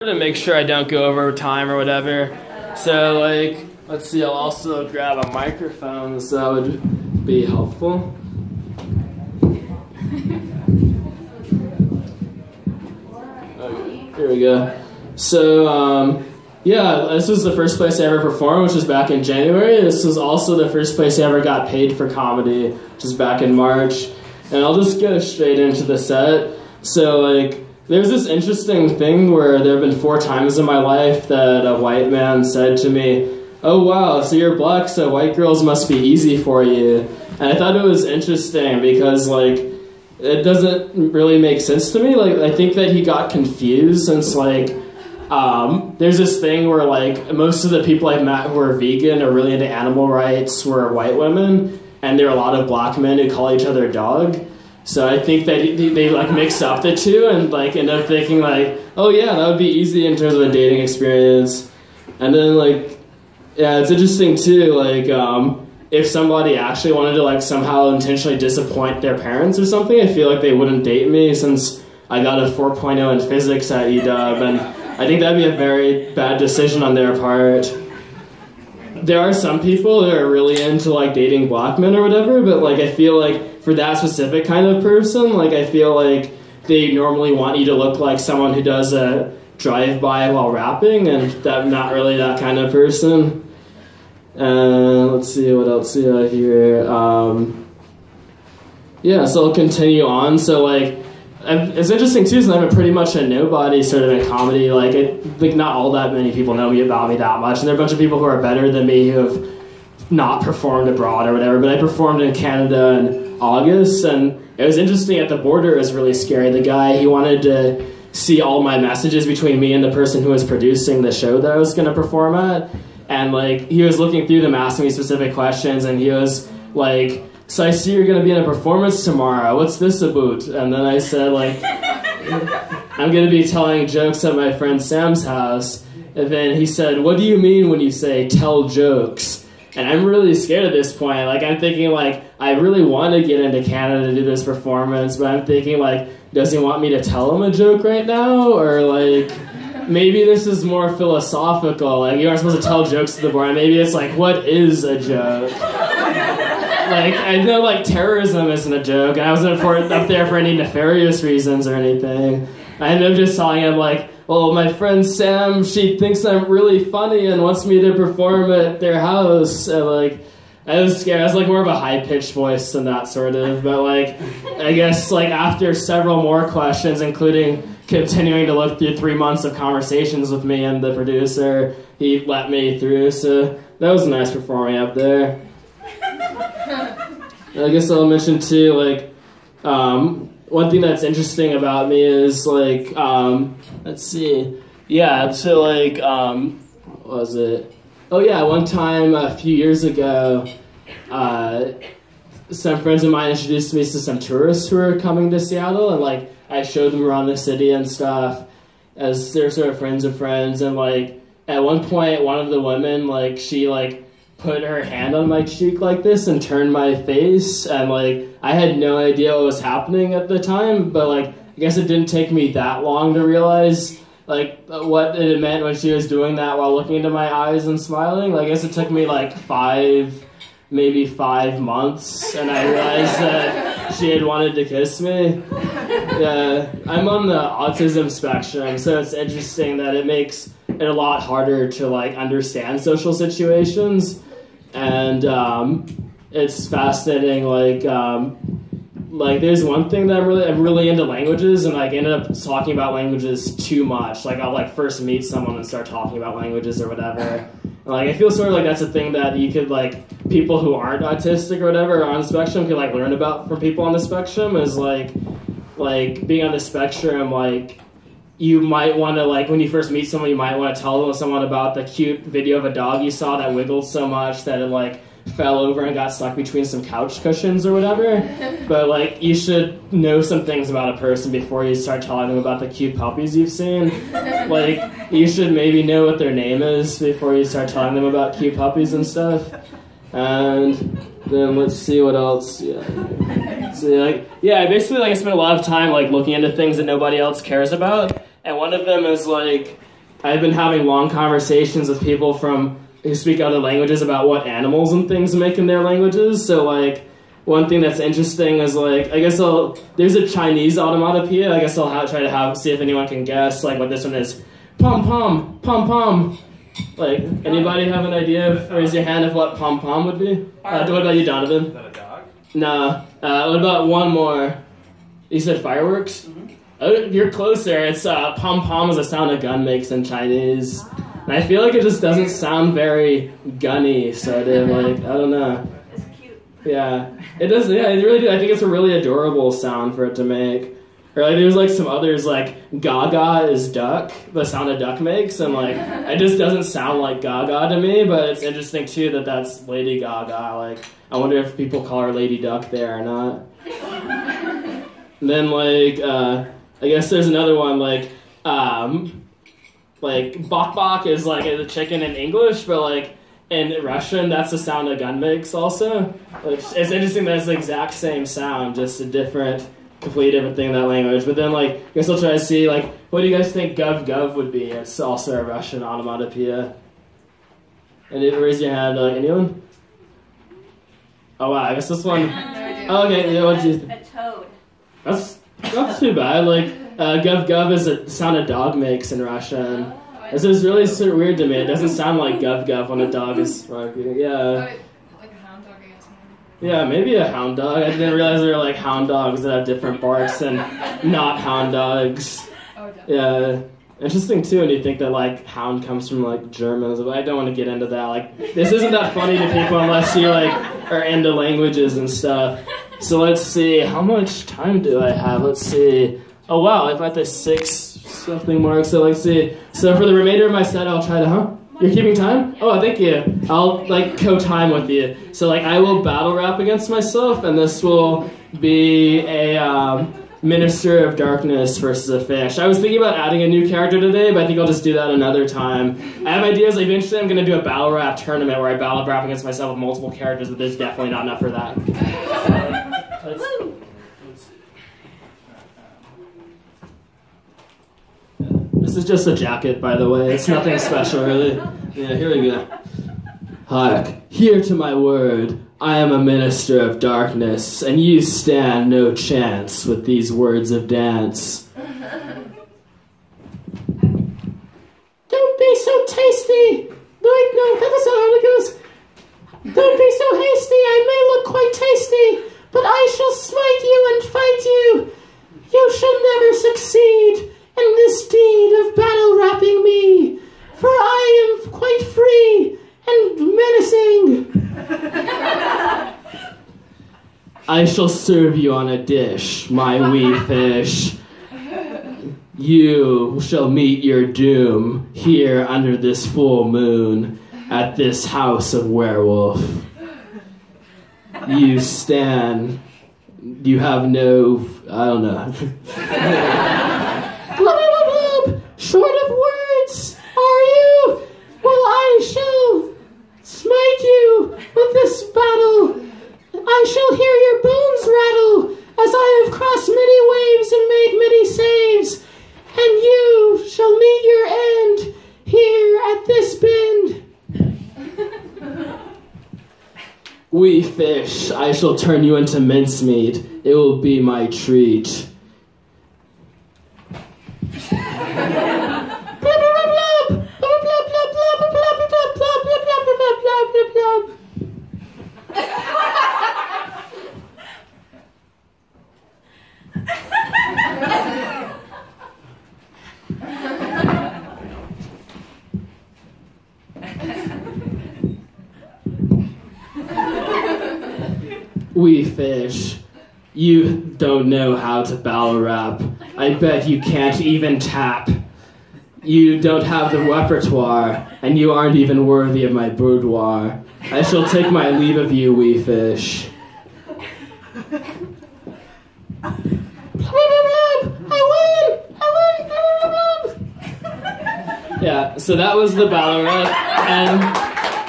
To make sure I don't go over time or whatever. So like, let's see, I'll also grab a microphone, so that would be helpful. Okay, here we go. So yeah, this was the first place I ever performed, which was back in January. This was also the first place I ever got paid for comedy, which was back in March. And I'll just go straight into the set. So like, there's this interesting thing where there have been 4 times in my life that a white man said to me, "Oh wow, so you're black, so white girls must be easy for you." And I thought it was interesting because like, it doesn't really make sense to me. Like, I think that he got confused since like, there's this thing where like, most of the people I've met who are vegan or really into animal rights were white women, and there are a lot of black men who call each other dog. So I think that they like mix up the two and like end up thinking like, oh yeah, that would be easy in terms of a dating experience. And then like, yeah, it's interesting too, like if somebody actually wanted to like somehow intentionally disappoint their parents or something, I feel like they wouldn't date me since I got a 4.0 in physics at UW, and I think that'd be a very bad decision on their part. There are some people that are really into like dating black men or whatever, but like I feel like for that specific kind of person, like I feel like they normally want you to look like someone who does a drive-by while rapping, and I'm not really that kind of person. Let's see, what else do I hear? Yeah, so I'll continue on. So like, it's interesting too, since I'm pretty much a nobody sort of in comedy. Like, not all that many people know me about me that much, and there are a bunch of people who are better than me who have not performed abroad or whatever. But I performed in Canada in August, and it was interesting. At the border, it was really scary. The guy, he wanted to see all my messages between me and the person who was producing the show that I was going to perform at, and like, he was looking through them, asking me specific questions, and he was like, "So I see you're going to be in a performance tomorrow. What's this about?" And then I said, like, "I'm going to be telling jokes at my friend Sam's house." And then he said, "What do you mean when you say tell jokes?" And I'm really scared at this point. Like, I'm thinking, like, I really want to get into Canada to do this performance, but I'm thinking, like, does he want me to tell him a joke right now? Or, like, maybe this is more philosophical. Like, you aren't supposed to tell jokes to the board. Maybe it's like, what is a joke? Like, I know, like, terrorism isn't a joke, and I wasn't up there for any nefarious reasons or anything. I ended up just telling him, like, "Well, my friend Sam, she thinks I'm really funny and wants me to perform at their house." And, like, I was scared. I was, like, more of a high-pitched voice than that, sort of. But, like, I guess, like, after several more questions, including continuing to look through 3 months of conversations with me and the producer, he let me through. So that was nice performing up there. I guess I'll mention too, like, one thing that's interesting about me is, like, let's see, yeah, so, like, what was it? Oh yeah, one time a few years ago, some friends of mine introduced me to some tourists who were coming to Seattle, and, like, I showed them around the city and stuff, as they're sort of friends of friends, and, like, at one point, one of the women, like, she, like, put her hand on my cheek like this and turned my face, and like, I had no idea what was happening at the time, but like, I guess it didn't take me that long to realize like what it meant when she was doing that while looking into my eyes and smiling. Like, I guess it took me like maybe 5 months, and I realized that she had wanted to kiss me. Yeah, I'm on the autism spectrum, so it's interesting that it makes it a lot harder to like understand social situations. And it's fascinating, like there's one thing that I'm really into languages, and like ended up talking about languages too much. Like, I'll like first meet someone and start talking about languages or whatever. And, like, I feel sort of like that's a thing that you could, like, people who aren't autistic or whatever or on the spectrum could like learn about from people on the spectrum, is like being on the spectrum, like, you might want to, like, when you first meet someone, you might want to tell someone about the cute video of a dog you saw that wiggled so much that it, like, fell over and got stuck between some couch cushions or whatever. But, like, you should know some things about a person before you start telling them about the cute puppies you've seen. Like, you should maybe know what their name is before you start telling them about cute puppies and stuff. And then let's see what else. Yeah. So, like, yeah, basically, like, I spend a lot of time, like, looking into things that nobody else cares about. And one of them is, like, I've been having long conversations with people who speak other languages about what animals and things make in their languages. So like, one thing that's interesting is like, there's a Chinese onomatopoeia. I guess I'll try to see if anyone can guess like what this one is. Pom pom, pom pom. Like, anybody have an idea? Raise your hand of what pom pom would be. What about you, Donovan? Is that a dog? Nah. What about one more? You said fireworks? Mm-hmm. Oh, you're closer. It's pom pom is a sound a gun makes in Chinese. And I feel like it just doesn't sound very gunny, sort of like, I don't know. It's cute. Yeah, it does. Yeah, it really do. I think it's a really adorable sound for it to make. Or like, there's like some others like Gaga is duck, the sound a duck makes, and like it just doesn't sound like Gaga to me. But it's interesting too that that's Lady Gaga. Like, I wonder if people call her Lady Duck there or not. And then like I guess there's another one like bok bok is like a chicken in English, but like in Russian, that's the sound a gun makes also. It's interesting that it's the exact same sound, just a completely different thing in that language. But then, like, I guess I'll try to see, like, what do you guys think gov gov would be? It's also a Russian onomatopoeia. And raise your hand, anyone? Oh, wow, I guess this one... Oh, okay, yeah, what do you think? A toad. That's not too bad. Like, gov gov is a sound a dog makes in Russian. This is really sort of weird to me. It doesn't sound like gov gov when a dog is barking. Yeah. Like a hound dog, I guess. Yeah, maybe a hound dog. I didn't realize there were like hound dogs that have different barks than not hound dogs. Oh, definitely. Yeah. Interesting too when you think that like hound comes from like Germans, but I don't want to get into that. Like, this isn't that funny to people unless you like are into languages and stuff. So let's see, how much time do I have? Let's see. Oh wow, I've got the 6-something mark, so let's see. So for the remainder of my set, I'll try to, You're keeping time? Oh, thank you. I'll like co-time with you. So like I will battle rap against myself, and this will be a Minister of Darkness versus a fish. I was thinking about adding a new character today, but I think I'll just do that another time. I have ideas. Eventually I'm going to do a battle rap tournament where I battle rap against myself with multiple characters, but there's definitely not enough for that. Let's see. This is just a jacket, by the way. It's nothing special, really. Yeah, here we go. Hark, hear to my word. I am a minister of darkness, and you stand no chance with these words of dance. Don't be so tasty! Wait, no, that's not how it goes. Don't be so hasty, I may look quite tasty, but I shall smite you and fight you. You shall never succeed in this deed of battle rapping me, for I am quite free and menacing. I shall serve you on a dish, my wee fish. You shall meet your doom here under this full moon at this house of Werewolf. You have no, I don't know. Blub, blub, blub. Short of words, are you? Well, I shall smite you with this battle. I shall hear your bones rattle as I have crossed many waves and made many saves. And you shall meet your end here at this bend. Wee fish, I shall turn you into mincemeat. It will be my treat. Wee fish, you don't know how to battle rap. I bet you can't even tap. You don't have the repertoire, and you aren't even worthy of my boudoir. I shall take my leave of you, wee fish. Yeah, so that was the battle rap, and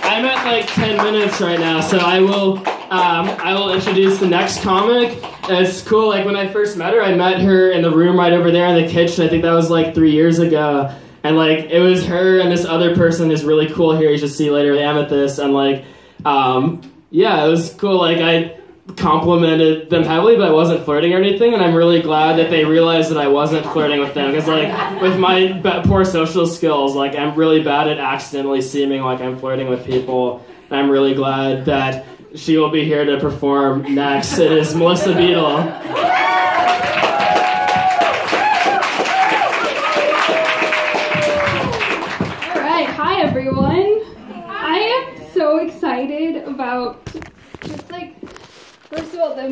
I'm at like 10 minutes right now, so I will introduce the next comic. It's cool, like when I first met her in the room right over there in the kitchen. I think that was like 3 years ago. And like it was her and this other person is really cool here. You should see later, Amethyst, and like yeah, it was cool. Like I complimented them heavily, but I wasn't flirting or anything, and I'm really glad that they realized that I wasn't flirting with them, because like with my poor social skills, like I'm really bad at accidentally seeming like I'm flirting with people, and I'm really glad that she will be here to perform next. It is Melissa Beadle. All right, hi everyone. I am so excited about just like, first of all, the